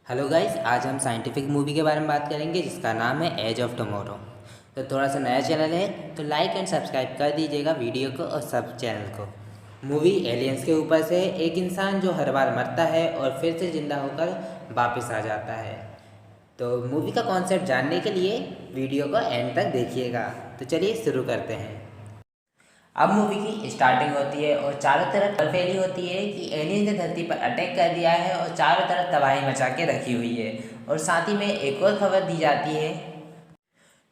Hello guys, आज हम scientific movie के बारे में बात करेंगे जिसका नाम है एज ऑफ टुमारो। तो थोड़ा सा नया चैनल है तो लाइक एंड सब्सक्राइब कर दीजिएगा वीडियो को और सब चैनल को। मूवी एलियंस के ऊपर से एक इंसान जो हर बार मरता है और फिर से ज़िंदा होकर वापस आ जाता है। तो मूवी का कॉन्सेप्ट जानने के लिए वीडियो को एंड तक देखिएगा। तो चलिए शुरू करते हैं। अब मूवी की स्टार्टिंग होती है और चारों तरफ फैली होती है कि एलियन ने धरती पर अटैक कर दिया है और चारों तरफ तबाही मचा के रखी हुई है। और साथ ही में एक और खबर दी जाती है,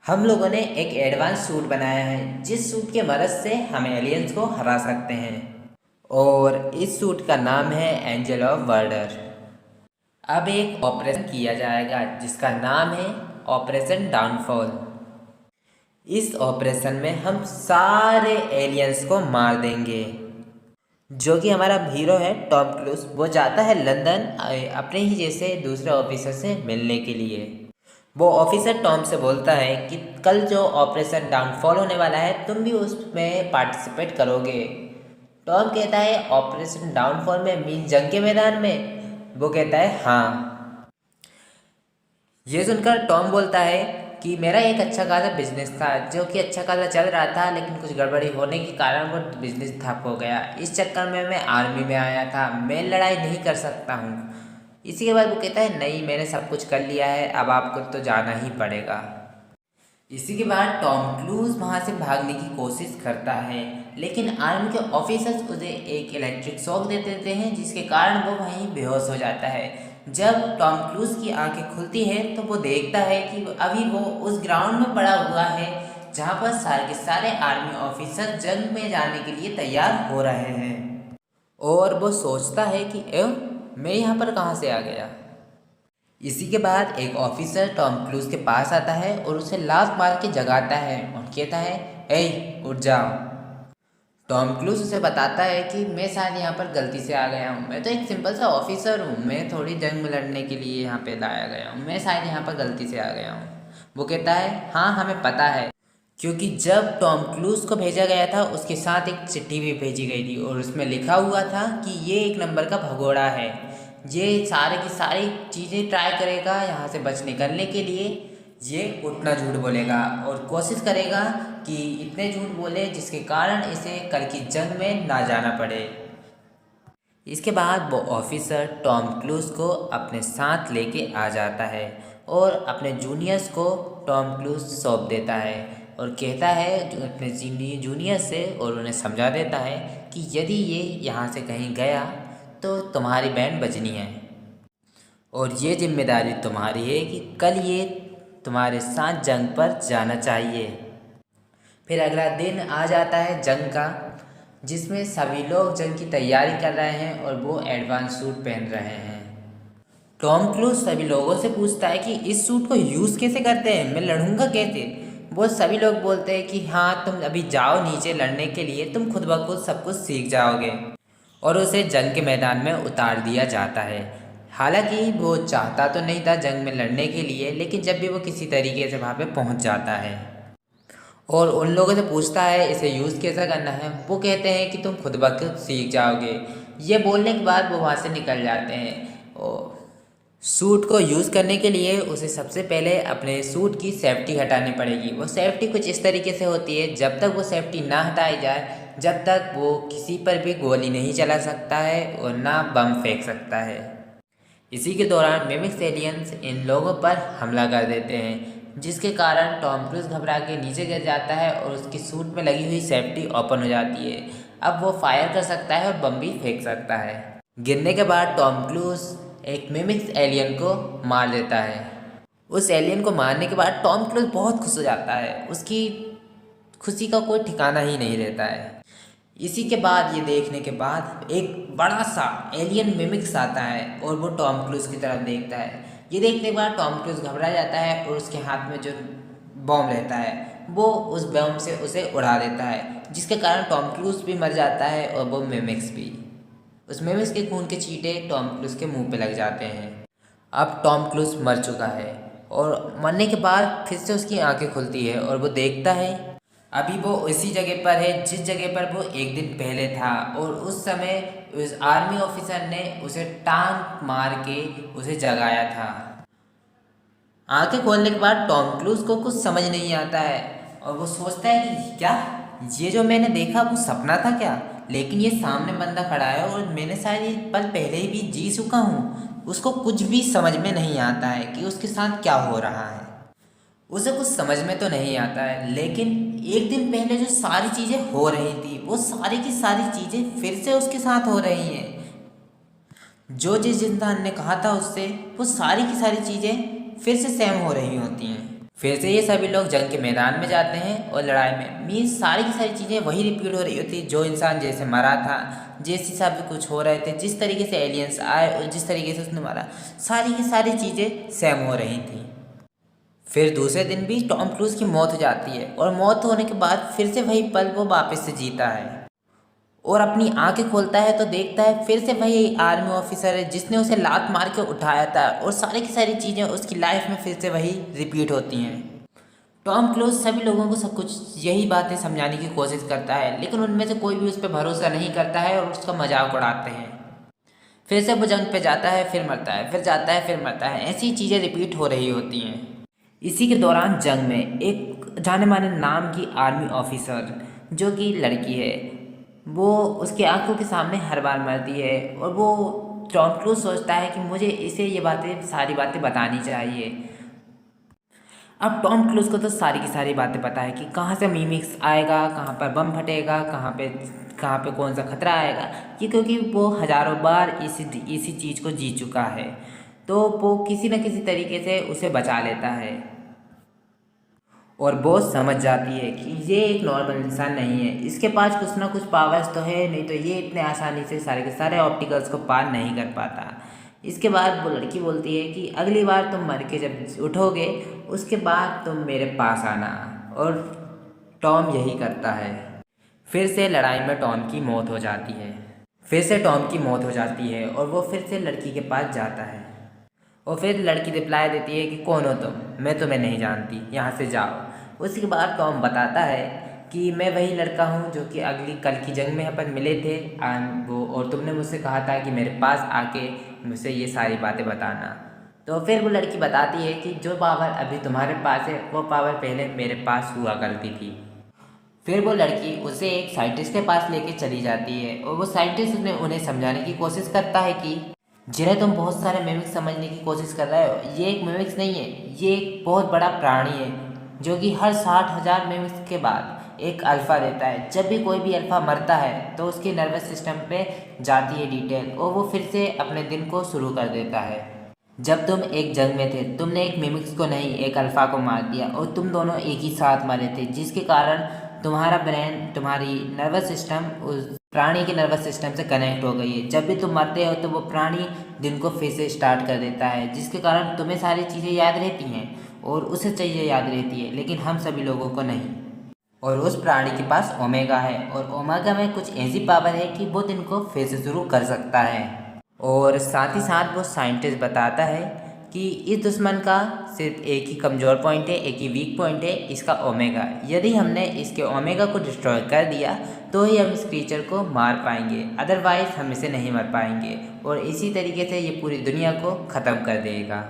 हम लोगों ने एक एडवांस सूट बनाया है जिस सूट के मदद से हम एलियंस को हरा सकते हैं और इस सूट का नाम है एंजल ऑफ मर्डर। अब एक ऑपरेशन किया जाएगा जिसका नाम है ऑपरेशन डाउनफॉल। इस ऑपरेशन में हम सारे एलियंस को मार देंगे। जो कि हमारा हीरो है टॉम क्रूज, वो जाता है लंदन अपने ही जैसे दूसरे ऑफिसर से मिलने के लिए। वो ऑफिसर टॉम से बोलता है कि कल जो ऑपरेशन डाउनफॉल होने वाला है तुम भी उसमें पार्टिसिपेट करोगे। टॉम कहता है ऑपरेशन डाउनफॉल में मीन जंग के मैदान में? वो कहता है हाँ। ये सुनकर टॉम बोलता है कि मेरा एक अच्छा खासा बिजनेस था जो कि अच्छा खासा चल रहा था, लेकिन कुछ गड़बड़ी होने के कारण वो बिजनेस ठप हो गया। इस चक्कर में मैं आर्मी में आया था, मैं लड़ाई नहीं कर सकता हूँ। इसी के बाद वो कहता है नहीं, मैंने सब कुछ कर लिया है, अब आपको तो जाना ही पड़ेगा। इसी के बाद टॉम क्रूज वहाँ से भागने की कोशिश करता है, लेकिन आर्मी के ऑफिसर्स उसे एक इलेक्ट्रिक शॉक दे देते हैं जिसके कारण वो वहीं बेहोश हो जाता है। जब टॉम क्रूज की आंखें खुलती हैं तो वो देखता है कि अभी वो उस ग्राउंड में पड़ा हुआ है जहाँ पर सारे के सारे आर्मी ऑफिसर जंग में जाने के लिए तैयार हो रहे हैं। और वो सोचता है कि मैं यहाँ पर कहाँ से आ गया। इसी के बाद एक ऑफिसर टॉम क्रूज के पास आता है और उसे लात मार के जगाता है और कहता है ए उठ जाओ। टॉम क्रूज उसे बताता है कि मैं शायद यहाँ पर गलती से आ गया हूँ, मैं तो एक सिंपल सा ऑफिसर हूँ, मैं थोड़ी जंग में लड़ने के लिए यहाँ पे लाया गया हूँ, मैं शायद यहाँ पर गलती से आ गया हूँ। वो कहता है हाँ हमें पता है, क्योंकि जब टॉम क्रूज को भेजा गया था उसके साथ एक चिट्ठी भी भेजी गई थी और उसमें लिखा हुआ था कि ये एक नंबर का भगोड़ा है, ये सारे की सारी चीज़ें ट्राई करेगा यहाँ से निकलने के लिए। ये उतना झूठ बोलेगा और कोशिश करेगा कि इतने झूठ बोले जिसके कारण इसे कल की जंग में ना जाना पड़े। इसके बाद वो ऑफिसर टॉम क्रूज को अपने साथ लेके आ जाता है और अपने जूनियर्स को टॉम क्रूज सौंप देता है और कहता है अपने जूनियर से और उन्हें समझा देता है कि यदि ये यहाँ से कहीं गया तो तुम्हारी बैंड बजनी है और ये जिम्मेदारी तुम्हारी है कि कल ये तुम्हारे साथ जंग पर जाना चाहिए। फिर अगला दिन आ जाता है जंग का, जिसमें सभी लोग जंग की तैयारी कर रहे हैं और वो एडवांस सूट पहन रहे हैं। टॉम क्रूज सभी लोगों से पूछता है कि इस सूट को यूज़ कैसे करते हैं, मैं लड़ूंगा कैसे? वो सभी लोग बोलते हैं कि हाँ तुम अभी जाओ नीचे लड़ने के लिए, तुम खुद ब खुद सब कुछ सीख जाओगे। और उसे जंग के मैदान में उतार दिया जाता है। हालांकि वो चाहता तो नहीं था जंग में लड़ने के लिए, लेकिन जब भी वो किसी तरीके से वहाँ पे पहुँच जाता है और उन लोगों से पूछता है इसे यूज़ कैसा करना है, वो कहते हैं कि तुम खुद ब खुद सीख जाओगे। ये बोलने के बाद वो वहाँ से निकल जाते हैं। और सूट को यूज़ करने के लिए उसे सबसे पहले अपने सूट की सेफ्टी हटानी पड़ेगी। वो सेफ्टी कुछ इस तरीके से होती है, जब तक वो सेफ्टी ना हटाई जाए जब तक वो किसी पर भी गोली नहीं चला सकता है और ना बम फेंक सकता है। इसी के दौरान मिमिक्स एलियंस इन लोगों पर हमला कर देते हैं, जिसके कारण टॉम क्रूज घबरा के नीचे गिर जाता है और उसकी सूट में लगी हुई सेफ्टी ओपन हो जाती है। अब वो फायर कर सकता है और बम भी फेंक सकता है। गिरने के बाद टॉम क्रूज एक मिमिक्स एलियन को मार देता है। उस एलियन को मारने के बाद टॉम क्रूज बहुत खुश हो जाता है, उसकी खुशी का कोई ठिकाना ही नहीं रहता है। इसी के बाद ये देखने के बाद एक बड़ा सा एलियन मिमिक्स आता है और वो टॉम क्रूज की तरफ देखता है। ये देखने के बाद टॉम क्रूज घबरा जाता है और उसके हाथ में जो बॉम्ब रहता है वो उस बॉम्ब से उसे उड़ा देता है, जिसके कारण टॉम क्रूज भी मर जाता है और वो मिमिक्स भी। उस मिमिक्स के खून के छींटे टॉम क्रूज के मुंह पे लग जाते हैं। अब टॉम क्रूज मर चुका है और मरने के बाद फिर से उसकी आंखें खुलती है और वो देखता है अभी वो उसी जगह पर है जिस जगह पर वो एक दिन पहले था और उस समय उस आर्मी ऑफिसर ने उसे टांग मार के उसे जगाया था। आंखें खोलने के बाद टॉम क्रूज को कुछ समझ नहीं आता है और वो सोचता है कि क्या ये जो मैंने देखा वो सपना था क्या, लेकिन ये सामने बंदा खड़ा है और मैंने शायद ये पल पहले ही भी जी चुका हूँ। उसको कुछ भी समझ में नहीं आता है कि उसके साथ क्या हो रहा है। उसे कुछ समझ में तो नहीं आता है, लेकिन एक दिन पहले जो सारी चीज़ें हो रही थी वो सारी की सारी चीज़ें फिर से उसके साथ हो रही हैं। जो जिस इंसान ने कहा था उससे वो सारी की सारी चीज़ें फिर से सेम हो रही होती हैं। फिर से ये सभी लोग जंग के मैदान में जाते हैं और लड़ाई में मीन्स सारी की सारी चीज़ें वही रिपीट हो रही होती। जो इंसान जैसे मरा था, जिस हिसाब से कुछ हो रहे थे, जिस तरीके से एलियंस आए और जिस तरीके से उसने मारा, सारी की सारी चीज़ें सेम हो रही थी। फिर दूसरे दिन भी टॉम क्रूज की मौत हो जाती है और मौत होने के बाद फिर से वही पल वो वापस से जीता है और अपनी आंखें खोलता है तो देखता है फिर से वही आर्मी ऑफिसर है जिसने उसे लात मार के उठाया था और सारी की सारी चीज़ें उसकी लाइफ में फिर से वही रिपीट होती हैं। टॉम क्रूज सभी लोगों को सब कुछ यही बातें समझाने की कोशिश करता है, लेकिन उनमें से कोई भी उस पर भरोसा नहीं करता है और उसका मजाक उड़ाते हैं। फिर से वो जंग पे जाता है, फिर मरता है, फिर जाता है, फिर मरता है, ऐसी चीज़ें रिपीट हो रही होती हैं। इसी के दौरान जंग में एक जाने माने नाम की आर्मी ऑफिसर जो कि लड़की है, वो उसकी आंखों के सामने हर बार मरती है और वो टॉम क्रूज सोचता है कि मुझे इसे ये बातें सारी बातें बतानी चाहिए। अब टॉम क्रूज को तो सारी की सारी बातें पता है कि कहाँ से मीमिक्स आएगा, कहाँ पर बम फटेगा, कहाँ पे कौन सा खतरा आएगा, ये क्योंकि वो हज़ारों बार इसी चीज़ को जी चुका है, तो वो किसी न किसी तरीके से उसे बचा लेता है। और वो समझ जाती है कि ये एक नॉर्मल इंसान नहीं है, इसके पास कुछ ना कुछ पावर्स तो है, नहीं तो ये इतने आसानी से सारे के सारे ऑप्टिकल्स को पार नहीं कर पाता। इसके बाद वो लड़की बोलती है कि अगली बार तुम मर के जब उठोगे उसके बाद तुम मेरे पास आना, और टॉम यही करता है। फिर से लड़ाई में टॉम की मौत हो जाती है। फिर से टॉम की मौत हो जाती है और वो फिर से लड़की के पास जाता है और फिर लड़की रिप्लाई देती है कि कौन हो तुम, मैं तुम्हें नहीं जानती, यहाँ से जाओ। उसके बाद टॉम बताता है कि मैं वही लड़का हूँ जो कि कल की जंग में अपन मिले थे और तुमने मुझसे कहा था कि मेरे पास आके मुझसे ये सारी बातें बताना। तो फिर वो लड़की बताती है कि जो पावर अभी तुम्हारे पास है वो पावर पहले मेरे पास हुआ करती थी। फिर वो लड़की उसे एक साइंटिस्ट के पास लेके चली जाती है और वो साइंटिस्ट उन्हें समझाने की कोशिश करता है कि जिन्हें तुम बहुत सारे मिमिक्स समझने की कोशिश कर रहे हो, ये एक मिमिक्स नहीं है, ये एक बहुत बड़ा प्राणी है जो कि हर 60,000 मिमिक्स के बाद एक अल्फ़ा देता है। जब भी कोई भी अल्फ़ा मरता है तो उसके नर्वस सिस्टम पे जाती है डिटेल और वो फिर से अपने दिन को शुरू कर देता है। जब तुम एक जंग में थे तुमने एक मिमिक्स को नहीं, एक अल्फ़ा को मार दिया और तुम दोनों एक ही साथ मरे थे, जिसके कारण तुम्हारा ब्रेन, तुम्हारी नर्वस सिस्टम उस प्राणी के नर्वस सिस्टम से कनेक्ट हो गई है। जब भी तुम मरते हो तो वो प्राणी दिन को फिर से स्टार्ट कर देता है, जिसके कारण तुम्हें सारी चीज़ें याद रहती हैं और उसे चीज़ें याद रहती है, लेकिन हम सभी लोगों को नहीं। और उस प्राणी के पास ओमेगा है और ओमेगा में कुछ ऐसी पावर है कि वो दिन को फिर से शुरू कर सकता है। और साथ ही साथ वो साइंटिस्ट बताता है कि इस दुश्मन का सिर्फ एक ही कमज़ोर पॉइंट है, एक ही वीक पॉइंट है, इसका ओमेगा। यदि हमने इसके ओमेगा को डिस्ट्रॉय कर दिया तो ही हम इस क्रीचर को मार पाएंगे, अदरवाइज़ हम इसे नहीं मार पाएंगे और इसी तरीके से ये पूरी दुनिया को ख़त्म कर देगा।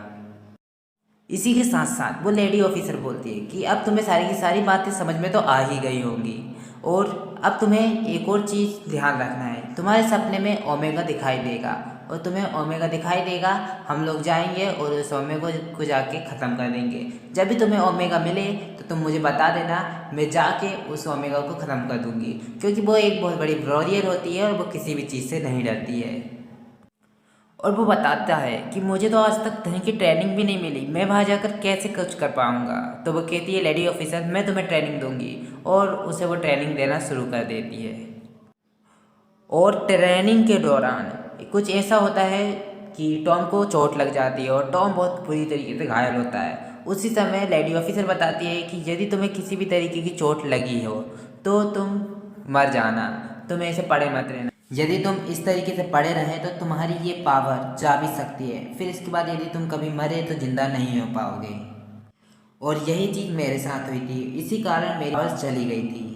इसी के साथ साथ वो लेडी ऑफिसर बोलती है कि अब तुम्हें सारी की सारी बातें समझ में तो आ ही गई होंगी और अब तुम्हें एक और चीज़ ध्यान रखना है, तुम्हारे सपने में ओमेगा दिखाई देगा और तुम्हें ओमेगा दिखाई देगा, हम लोग जाएंगे और उस ओमेगा को जाके ख़त्म कर देंगे। जब भी तुम्हें ओमेगा मिले तो तुम मुझे बता देना, मैं जाके उस ओमेगा को ख़त्म कर दूंगी, क्योंकि वो एक बहुत बड़ी वॉरियर होती है और वो किसी भी चीज़ से नहीं डरती है। और वो बताता है कि मुझे तो आज तक कहीं की ट्रेनिंग भी नहीं मिली, मैं वहाँ जाकर कैसे कुछ कर पाऊँगा। तो वो कहती है लेडी ऑफिसर मैं तुम्हें ट्रेनिंग दूंगी, और उसे वो ट्रेनिंग देना शुरू कर देती है। और ट्रेनिंग के दौरान कुछ ऐसा होता है कि टॉम को चोट लग जाती है और टॉम बहुत बुरी तरीके से घायल होता है। उसी समय लेडी ऑफिसर बताती है कि यदि तुम्हें किसी भी तरीके की चोट लगी हो तो तुम मर जाना, तुम ऐसे पड़े मत रहना। यदि तुम इस तरीके से पड़े रहे तो तुम्हारी ये पावर जा भी सकती है, फिर इसके बाद यदि तुम कभी मरे तो जिंदा नहीं हो पाओगे। और यही चीज़ मेरे साथ हुई थी, इसी कारण मेरी पावर चली गई थी।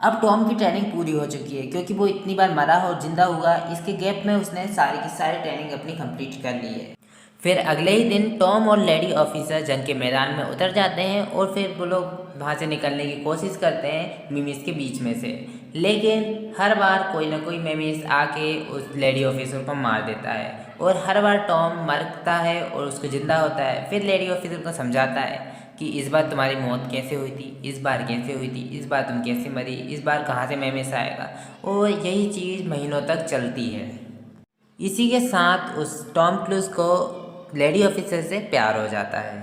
अब टॉम की ट्रेनिंग पूरी हो चुकी है क्योंकि वो इतनी बार मरा और जिंदा हुआ, इसके गैप में उसने सारी की सारी ट्रेनिंग अपनी कंप्लीट कर ली है। फिर अगले ही दिन टॉम और लेडी ऑफिसर जंग के मैदान में उतर जाते हैं और फिर वो लोग वहाँ से निकलने की कोशिश करते हैं मिमिस के बीच में से, लेकिन हर बार कोई ना कोई मिमिस आके उस लेडी ऑफिसर को मार देता है और हर बार टॉम मरता है और उसको ज़िंदा होता है। फिर लेडी ऑफिसर को समझाता है कि इस बार तुम्हारी मौत कैसे हुई थी, इस बार कैसे हुई थी, इस बार तुम कैसे मरी, इस बार कहाँ से मिमिस आएगा, और यही चीज़ महीनों तक चलती है। इसी के साथ उस टॉम क्रूज को लेडी ऑफिसर से प्यार हो जाता है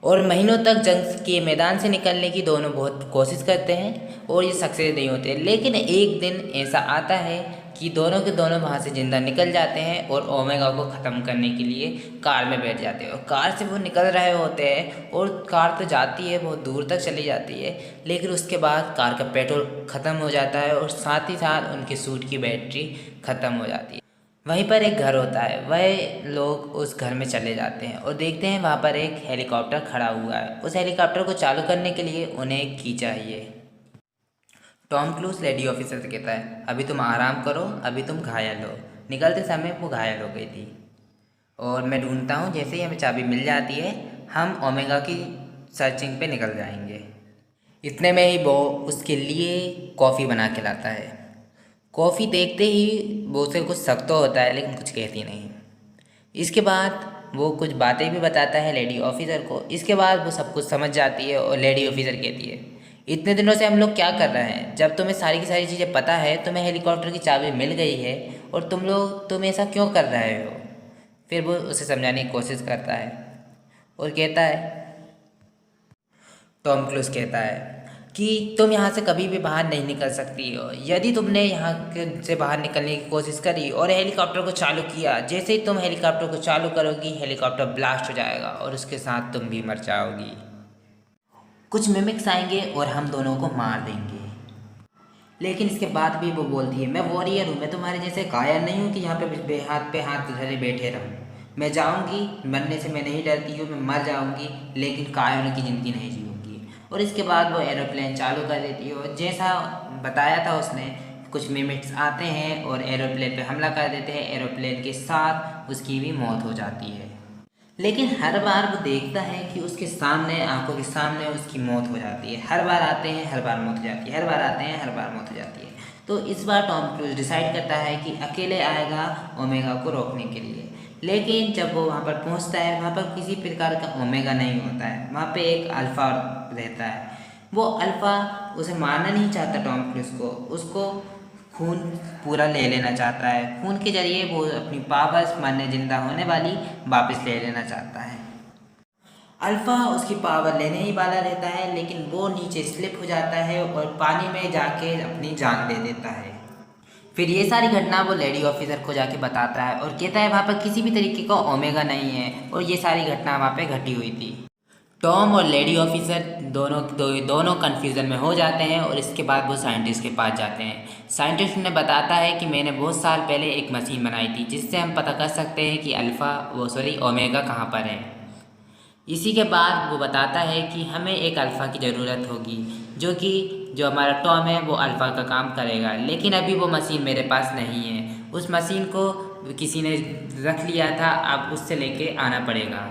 और महीनों तक जंग के मैदान से निकलने की दोनों बहुत कोशिश करते हैं और ये सक्सेस नहीं होते। लेकिन एक दिन ऐसा आता है कि दोनों के दोनों वहाँ से जिंदा निकल जाते हैं और ओमेगा को ख़त्म करने के लिए कार में बैठ जाते हैं और कार से वो निकल रहे होते हैं और कार तो जाती है, बहुत दूर तक चली जाती है, लेकिन उसके बाद कार का पेट्रोल ख़त्म हो जाता है और साथ ही साथ उनके सूट की बैटरी ख़त्म हो जाती है। वहीं पर एक घर होता है, वह लोग उस घर में चले जाते हैं और देखते हैं वहाँ पर एक हेलीकॉप्टर खड़ा हुआ है। उस हेलीकॉप्टर को चालू करने के लिए उन्हें एक की चाहिए। टॉम क्रूज लेडी ऑफिसर से कहता है, अभी तुम आराम करो, अभी तुम घायल हो। निकलते समय वो घायल हो गई थी और मैं ढूंढता हूँ, जैसे ही हमें चाबी मिल जाती है हम ओमेगा की सर्चिंग पे निकल जाएंगे। इतने में ही वो उसके लिए कॉफ़ी बना के लाता है। कॉफ़ी देखते ही वो उसे कुछ शक तो होता है लेकिन कुछ कहती नहीं। इसके बाद वो कुछ बातें भी बताता है लेडी ऑफिसर को। इसके बाद वो सब कुछ समझ जाती है और लेडी ऑफिसर कहती है, इतने दिनों से हम लोग क्या कर रहे हैं, जब तुम्हें सारी की सारी चीज़ें पता है, तुम्हें हेलीकॉप्टर की चाबी मिल गई है और तुम ऐसा क्यों कर रहे हो। फिर वो उसे समझाने की कोशिश करता है और कहता है, टॉम क्रूज कहता है कि तुम यहाँ से कभी भी बाहर नहीं निकल सकती हो। यदि तुमने यहाँ से बाहर निकलने की कोशिश करी और हेलीकॉप्टर को चालू किया, जैसे ही तुम हेलीकॉप्टर को चालू करोगी हेलीकॉप्टर ब्लास्ट हो जाएगा और उसके साथ तुम भी मर जाओगी। कुछ मिमिक्स आएंगे और हम दोनों को मार देंगे। लेकिन इसके बाद भी वो बोलती है, मैं वॉरियर हूँ, मैं तुम्हारे जैसे कायर नहीं हूँ कि यहाँ पे हाथ धरे बैठे रहूँ। मैं जाऊँगी, मरने से मैं नहीं डरती हूँ, मैं मर जाऊँगी लेकिन कायरों की ज़िंदगी नहीं जीऊँगी। और इसके बाद वो एरोप्लेन चालू कर देती है और जैसा बताया था उसने, कुछ मिनट्स आते हैं और एरोप्लेन पे हमला कर देते हैं। एरोप्लेन के साथ उसकी भी मौत हो जाती है। लेकिन हर बार वो देखता है कि उसके सामने, आंखों के सामने उसकी मौत हो जाती है। हर बार आते हैं, हर बार मौत हो जाती है, हर बार आते हैं, हर बार मौत हो जाती है। तो इस बार टॉम क्रूज डिसाइड करता है कि अकेले आएगा ओमेगा को रोकने के लिए। लेकिन जब वो वहाँ पर पहुँचता है, वहाँ पर किसी प्रकार का ओमेगा नहीं होता है, वहाँ पे एक अल्फ़ा रहता है। वो अल्फ़ा उसे मारना नहीं चाहता टॉम क्रूज को, उसको खून पूरा ले लेना चाहता है। खून के जरिए वो अपनी पावर्स, मरने जिंदा होने वाली, वापस ले लेना चाहता है। अल्फ़ा उसकी पावर लेने ही वाला रहता है लेकिन वो नीचे स्लिप हो जाता है और पानी में जाके अपनी जान दे देता है। फिर ये सारी घटना वो लेडी ऑफिसर को जाके बताता है और कहता है वहाँ पर किसी भी तरीके का ओमेगा नहीं है और ये सारी घटना वहाँ पे घटी हुई थी। टॉम और लेडी ऑफिसर दोनों कन्फ्यूज़न में हो जाते हैं और इसके बाद वो साइंटिस्ट के पास जाते हैं। साइंटिस्ट उन्हें बताता है कि मैंने बहुत साल पहले एक मशीन बनाई थी जिससे हम पता कर सकते हैं कि ओमेगा कहाँ पर है। इसी के बाद वो बताता है कि हमें एक अल्फ़ा की ज़रूरत होगी, जो हमारा टॉम है वो अल्फ़ा का काम करेगा, लेकिन अभी वो मशीन मेरे पास नहीं है। उस मशीन को किसी ने रख लिया था, अब उससे लेके आना पड़ेगा।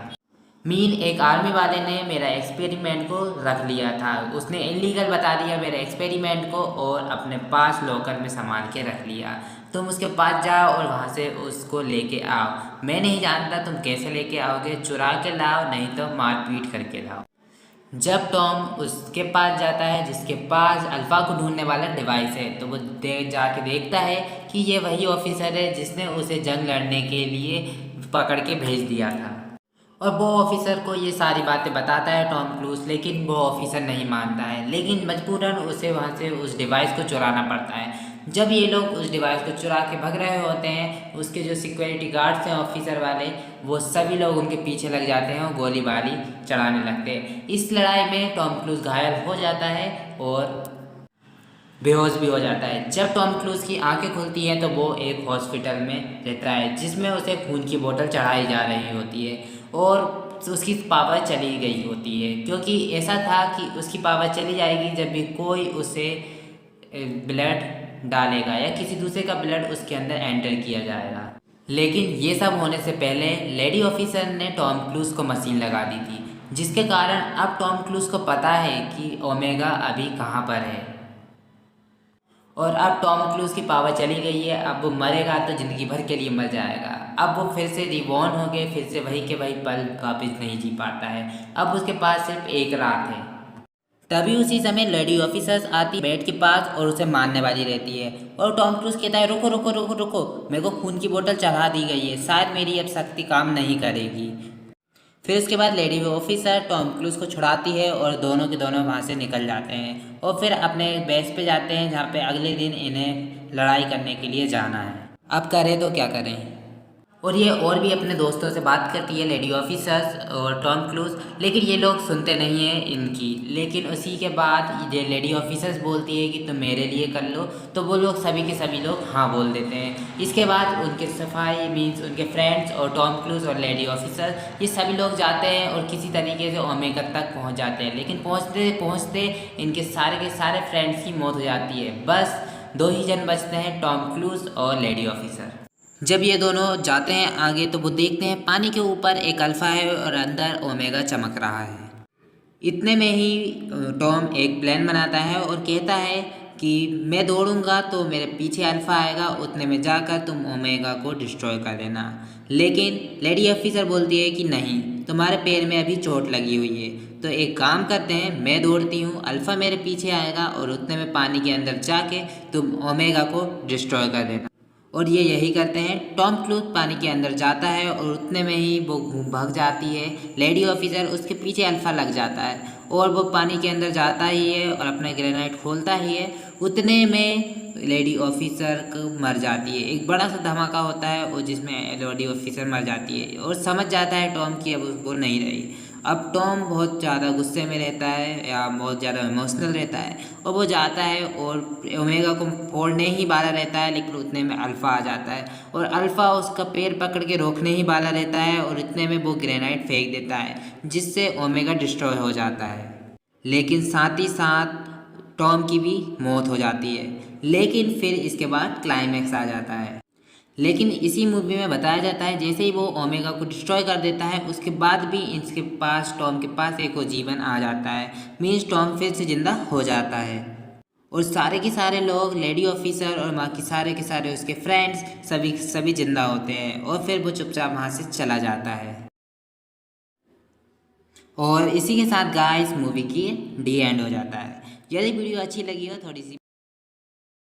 एक आर्मी वाले ने मेरा एक्सपेरिमेंट को रख लिया था, उसने इलीगल बता दिया मेरे एक्सपेरिमेंट को और अपने पास लॉकर में संभाल के रख लिया। तुम उसके पास जाओ और वहाँ से उसको लेके आओ। मैं नहीं जानता तुम कैसे लेके आओगे, चुरा के लाओ नहीं तो मार पीट करके लाओ। जब टॉम उसके पास जाता है जिसके पास अल्फ़ा को ढूंढने वाला डिवाइस है, तो वो जाके देखता है कि ये वही ऑफिसर है जिसने उसे जंग लड़ने के लिए पकड़ के भेज दिया था। और वो ऑफिसर को ये सारी बातें बताता है टॉम क्रूज, लेकिन वो ऑफिसर नहीं मानता है, लेकिन मजबूरन उसे वहाँ से उस डिवाइस को चुराना पड़ता है। जब ये लोग उस डिवाइस को चुरा के भाग रहे होते हैं, उसके जो सिक्योरिटी गार्ड्स हैं ऑफिसर वाले, वो सभी लोग उनके पीछे लग जाते हैं और गोलीबारी चलाने लगते हैं। इस लड़ाई में टॉम क्रूज घायल हो जाता है और बेहोश भी हो जाता है। जब टॉम क्रूज की आंखें खुलती हैं तो वो एक हॉस्पिटल में रहता है जिसमें उसे खून की बोतल चढ़ाई जा रही होती है और उसकी पावर चली गई होती है, क्योंकि ऐसा था कि उसकी पावर चली जाएगी जब भी कोई उसे ब्लड डालेगा या किसी दूसरे का ब्लड उसके अंदर एंटर किया जाएगा। लेकिन ये सब होने से पहले लेडी ऑफिसर ने टॉम क्रूज को मशीन लगा दी थी, जिसके कारण अब टॉम क्रूज को पता है कि ओमेगा अभी कहाँ पर है। और अब टॉम क्रूज की पावर चली गई है, अब वो मरेगा तो ज़िंदगी भर के लिए मर जाएगा। अब वो फिर से रिबॉर्न हो गए, फिर से वही के वही पल वापस नहीं जी पाता है। अब उसके पास सिर्फ एक रात है। तभी उसी समय लेडी ऑफिसर्स आती बेड के पास और उसे मारने वाली रहती है। और टॉम क्रूज कहता है रुको रुको रुको रुको, मेरे को खून की बोतल चढ़ा दी गई है, शायद मेरी अब शक्ति काम नहीं करेगी। फिर उसके बाद लेडी ऑफिसर टॉम क्रूज को छुड़ाती है और दोनों के दोनों वहाँ से निकल जाते हैं और फिर अपने बेस पे जाते हैं, जहाँ पे अगले दिन इन्हें लड़ाई करने के लिए जाना है। अब करें तो क्या करें। और ये और भी अपने दोस्तों से बात करती है लेडी ऑफिसर्स और टॉम क्रूज, लेकिन ये लोग सुनते नहीं हैं इनकी। लेकिन उसी के बाद ये लेडी ऑफिसर्स बोलती है कि तुम मेरे लिए कर लो, तो वो लोग सभी के सभी लोग हाँ बोल देते हैं। इसके बाद उनके सफाई मीन्स उनके फ्रेंड्स और टॉम क्रूज और लेडी ऑफिसर ये सभी लोग जाते हैं और किसी तरीके से ओमेगा तक पहुँच जाते हैं। लेकिन पहुँचते पहुँचते इनके सारे फ्रेंड्स की मौत हो जाती है। बस 2 ही जन बचते हैं, टॉम क्रूज और लेडी ऑफिसर। जब ये दोनों जाते हैं आगे तो वो देखते हैं पानी के ऊपर एक अल्फ़ा है और अंदर ओमेगा चमक रहा है। इतने में ही टॉम एक प्लान बनाता है और कहता है कि मैं दौड़ूंगा तो मेरे पीछे अल्फ़ा आएगा, उतने में जाकर तुम ओमेगा को डिस्ट्रॉय कर देना। लेकिन लेडी ऑफिसर बोलती है कि नहीं, तुम्हारे पैर में अभी चोट लगी हुई है, तो एक काम करते हैं, मैं दौड़ती हूँ, अल्फ़ा मेरे पीछे आएगा और उतने में पानी के अंदर जाके तुम ओमेगा को डिस्ट्रॉय कर देना। और ये यही करते हैं। टॉम क्रूज पानी के अंदर जाता है और उतने में ही वो भाग जाती है। लेडी ऑफिसर उसके पीछे अल्फ़ा लग जाता है और वो पानी के अंदर जाता ही है और अपना ग्रेनाइट खोलता ही है। उतने में लेडी ऑफिसर को मर जाती है। एक बड़ा सा धमाका होता है और जिसमें लेडी ऑफिसर मर जाती है और समझ जाता है टॉम कि अब वो नहीं रही। अब टॉम बहुत ज़्यादा गुस्से में रहता है या बहुत ज़्यादा इमोशनल रहता है और वो जाता है और ओमेगा को फोड़ने ही वाला रहता है, लेकिन उतने में अल्फ़ा आ जाता है और अल्फ़ा उसका पैर पकड़ के रोकने ही वाला रहता है और इतने में वो ग्रेनाइट फेंक देता है, जिससे ओमेगा डिस्ट्रॉय हो जाता है। लेकिन साथ ही साथ टॉम की भी मौत हो जाती है। लेकिन फिर इसके बाद क्लाइमैक्स आ जाता है। लेकिन इसी मूवी में बताया जाता है जैसे ही वो ओमेगा को डिस्ट्रॉय कर देता है उसके बाद भी इसके पास टॉम के पास एक और जीवन आ जाता है, मीन्स टॉम फिर से ज़िंदा हो जाता है और सारे के सारे लोग लेडी ऑफिसर और बाकी सारे के सारे उसके फ्रेंड्स सभी ज़िंदा होते हैं और फिर वो चुपचाप वहाँ से चला जाता है। और इसी के साथ गाइस मूवी की डी एंड हो जाता है। यदि वीडियो अच्छी लगी हो थोड़ी सी